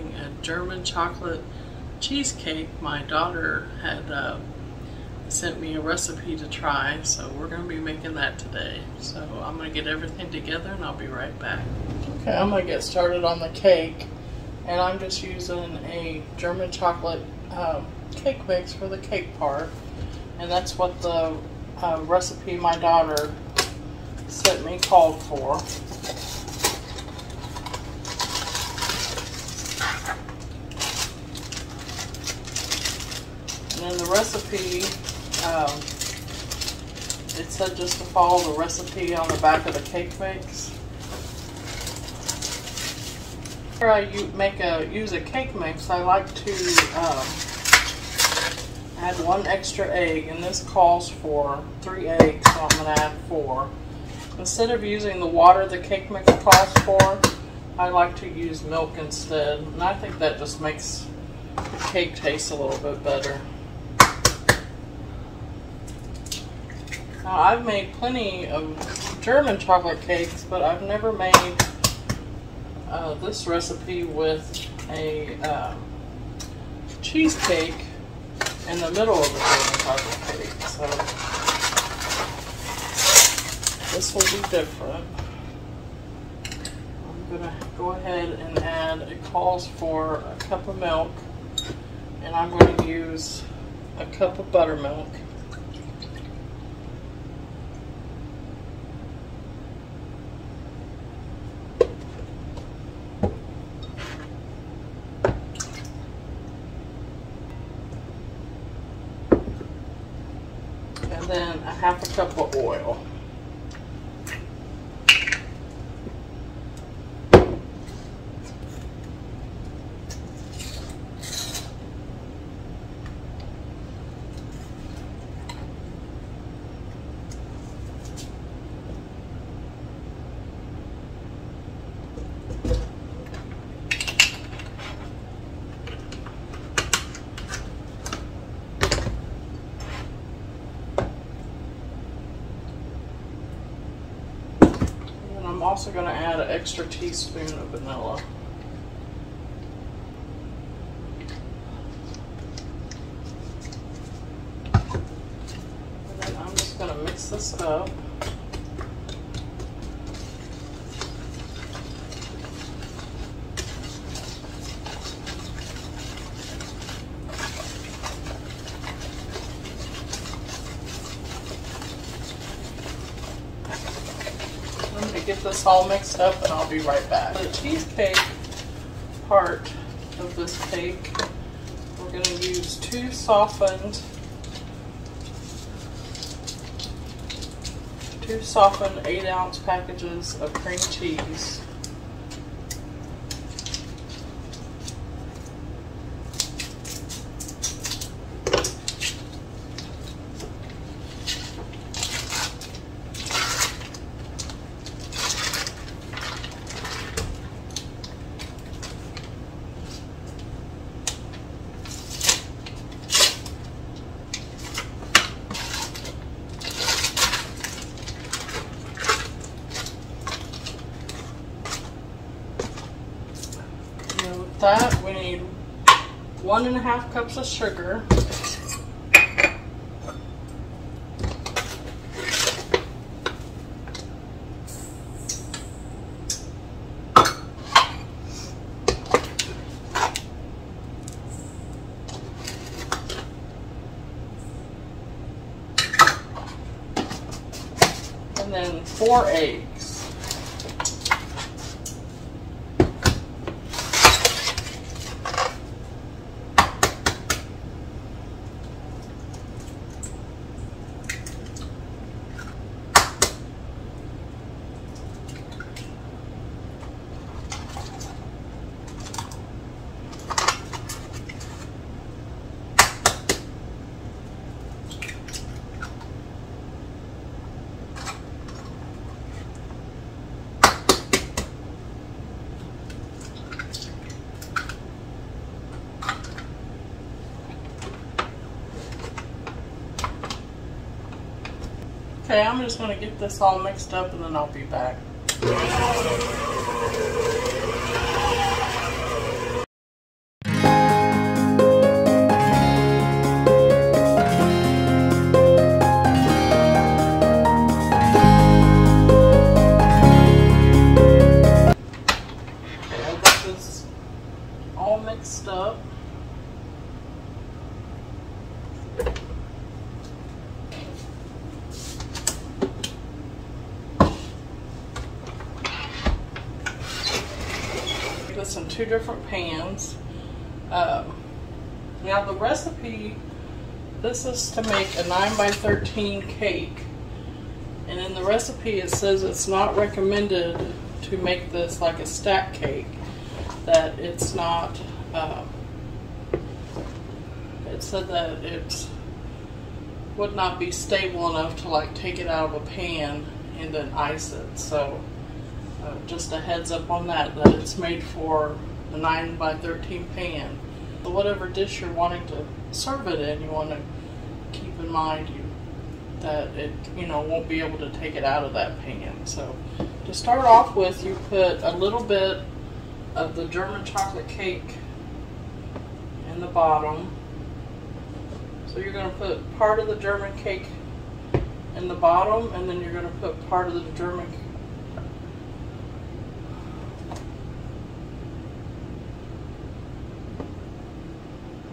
making a German chocolate cheesecake. My daughter had sent me a recipe to try, so we're going to be making that today. So I'm going to get everything together and I'll be right back. Okay, I'm going to get started on the cake, and I'm just using a German chocolate cake mix for the cake part, and that's what the recipe my daughter sent me called for. And then the recipe, it said just to follow the recipe on the back of the cake mix. Whenever I use a cake mix, I like to add 1 extra egg, and this calls for 3 eggs, so I'm going to add 4. Instead of using the water the cake mix calls for, I like to use milk instead, and I think that just makes the cake taste a little bit better. Now, I've made plenty of German chocolate cakes, but I've never made this recipe with a cheesecake in the middle of the German chocolate cake. So this will be different. I'm going to go ahead and add, it calls for a cup of milk, and I'm going to use a cup of buttermilk. And then a half a cup of oil. I'm also going to add an extra teaspoon of vanilla. And then I'm just going to mix this up. Get this all mixed up, and I'll be right back. The cheesecake part of this cake, we're going to use 2 softened 8-ounce packages of cream cheese. That we need 1.5 cups of sugar, and then 4 eggs. Okay, I'm just going to get this all mixed up and then I'll be back. all mixed up. This in 2 different pans. Now the recipe, this is to make a 9 by 13 cake, and in the recipe it says it's not recommended to make this like a stack cake, that it's not, it said that it would not be stable enough to like take it out of a pan and then ice it. So just a heads up on that, that it's made for a 9 by 13 pan. So whatever dish you're wanting to serve it in, you want to keep in mind that it, won't be able to take it out of that pan. So to start off with, you put a little bit of the German chocolate cake in the bottom. So you're going to put part of the German cake in the bottom, and then you're going to put part of the German cake.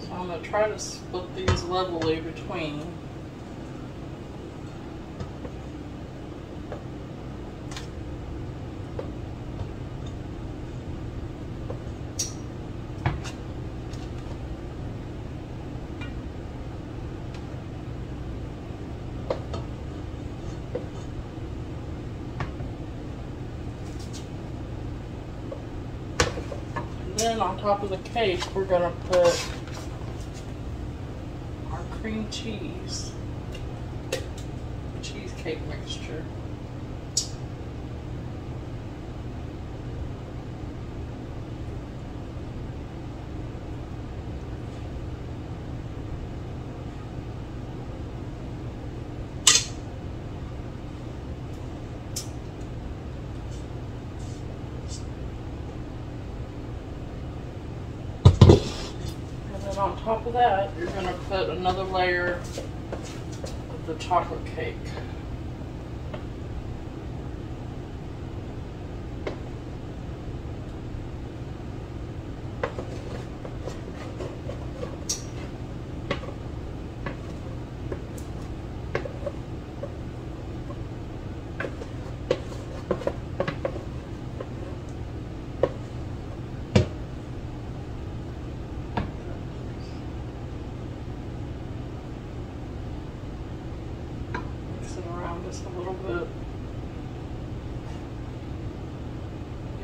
So I'm going to try to split these levelly between. Then on top of the cake, we're going to put our cream cheese, cheesecake mixture. On top of that, you're going to put another layer of the chocolate cake. Just a little bit.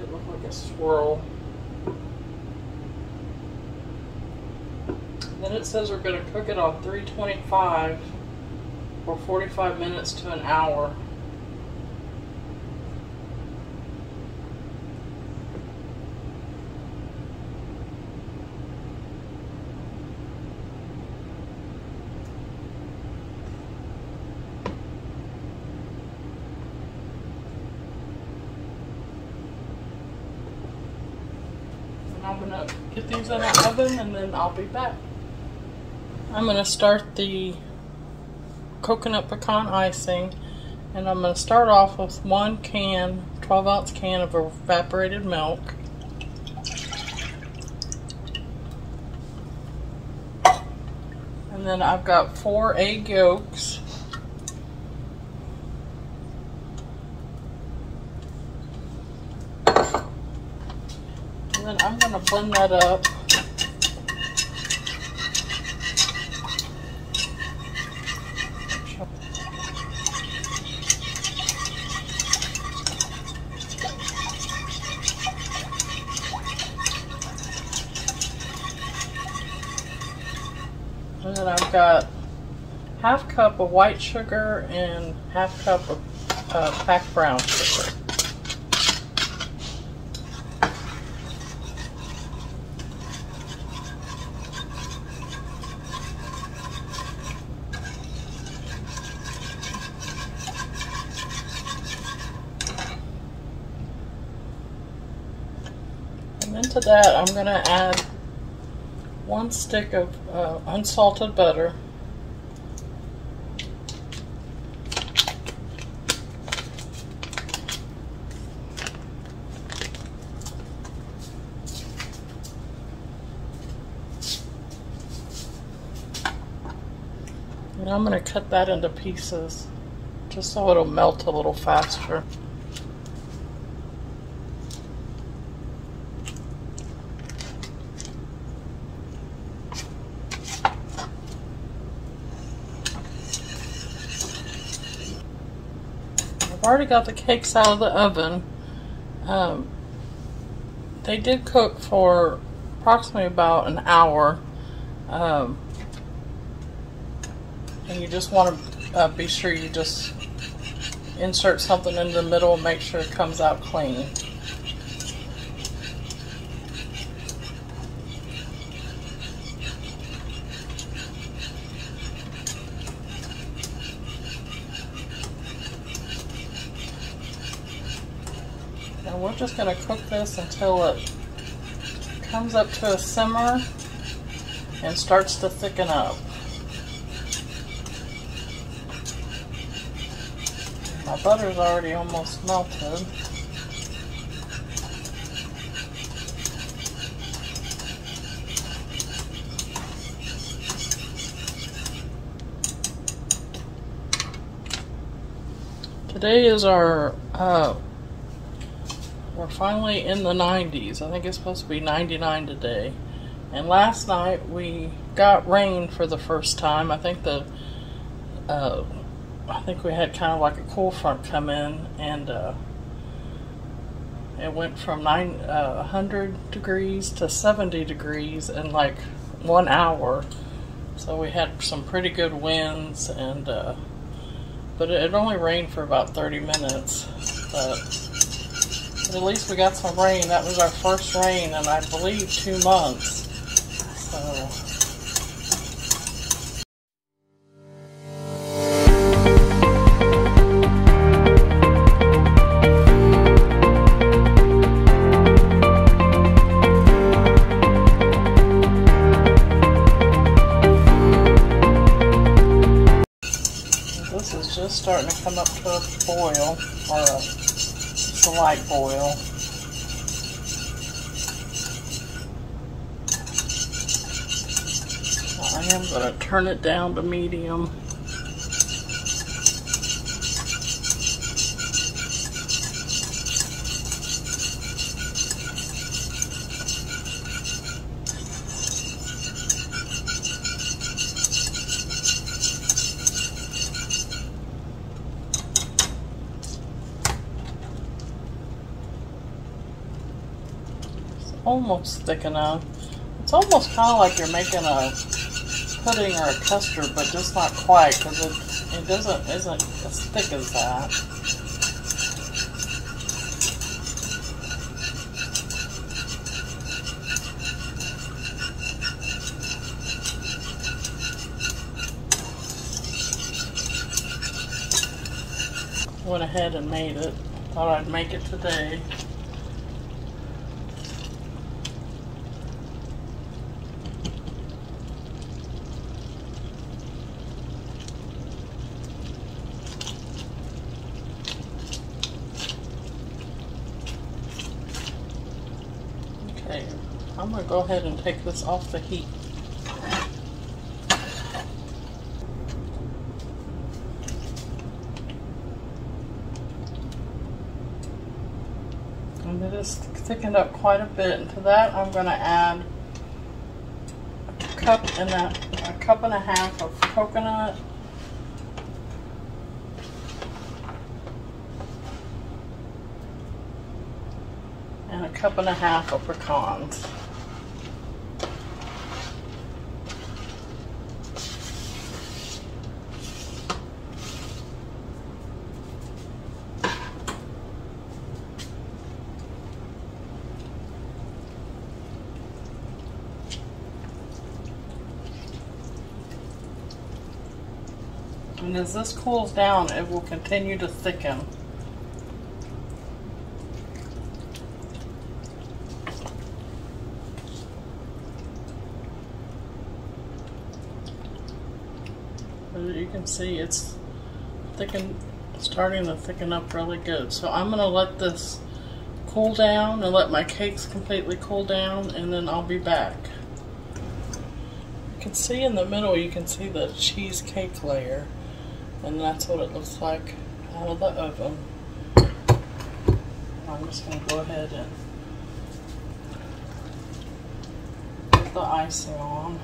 It look like a swirl. Then it says we're going to cook it on 325 for 45 minutes to an hour. I'm going to get these in the oven and then I'll be back. I'm going to start the coconut pecan icing, and I'm going to start off with 1 can, 12-ounce can of evaporated milk. And then I've got 4 egg yolks. And then I'm going to blend that up. And then I've got 1/2 cup of white sugar and 1/2 cup of packed brown sugar. And then to that, I'm going to add 1 stick of unsalted butter. And I'm going to cut that into pieces just so it'll melt a little faster. I've already got the cakes out of the oven. They did cook for approximately about an hour. And you just want to be sure you just insert something in the middle and make sure it comes out clean. And we're just going to cook this until it comes up to a simmer and starts to thicken up. My butter's already almost melted. Today is our, we're finally in the 90s. I think it's supposed to be 99 today. And last night we got rain for the first time. I think we had kind of like a cool front come in, and it went from 100 degrees to 70 degrees in like 1 hour. So we had some pretty good winds, and but it only rained for about 30 minutes. But at least we got some rain. That was our first rain in, I believe, 2 months. So this is just starting to come up to a boil, or a slight boil. I am going to turn it down to medium. Almost thick enough. It's almost kind of like you're making a pudding or a custard, but just not quite, because it isn't as thick as that. Went ahead and made it. Thought I'd make it today. Okay, I'm going to go ahead and take this off the heat. And it is thickened up quite a bit. And to that, I'm going to add a cup and a half of coconut, and a cup and a half of pecans. And as this cools down, it will continue to thicken. As you can see, it's starting to thicken up really good. So I'm going to let this cool down and let my cakes completely cool down, and then I'll be back. You can see in the middle, you can see the cheesecake layer, and that's what it looks like out of the oven. I'm just going to go ahead and put the icing on.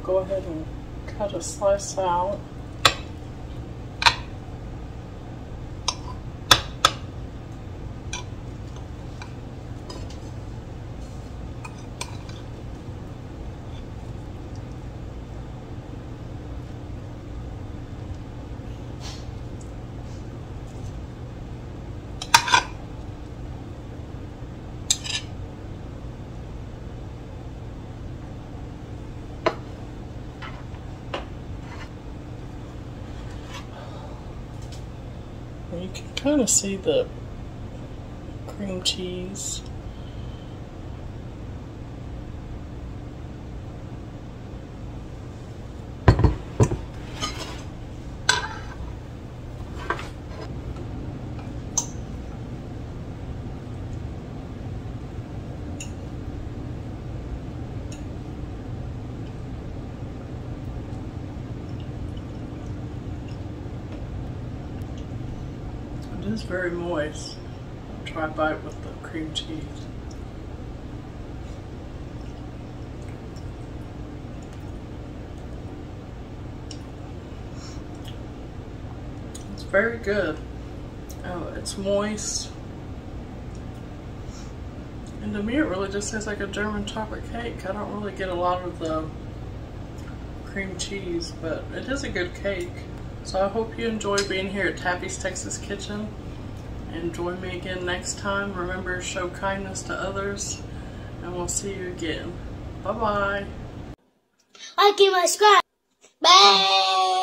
Go ahead and cut a slice out. You can kind of see the cream cheese. It is very moist. I'll try a bite with the cream cheese. It's very good. It's moist. And to me it really just tastes like a German chocolate cake. I don't really get a lot of the cream cheese, but it is a good cake. So I hope you enjoy being here at Tappy's Texas Kitchen. And join me again next time. Remember, show kindness to others. And we'll see you again. Bye-bye. Like and subscribe. Bye.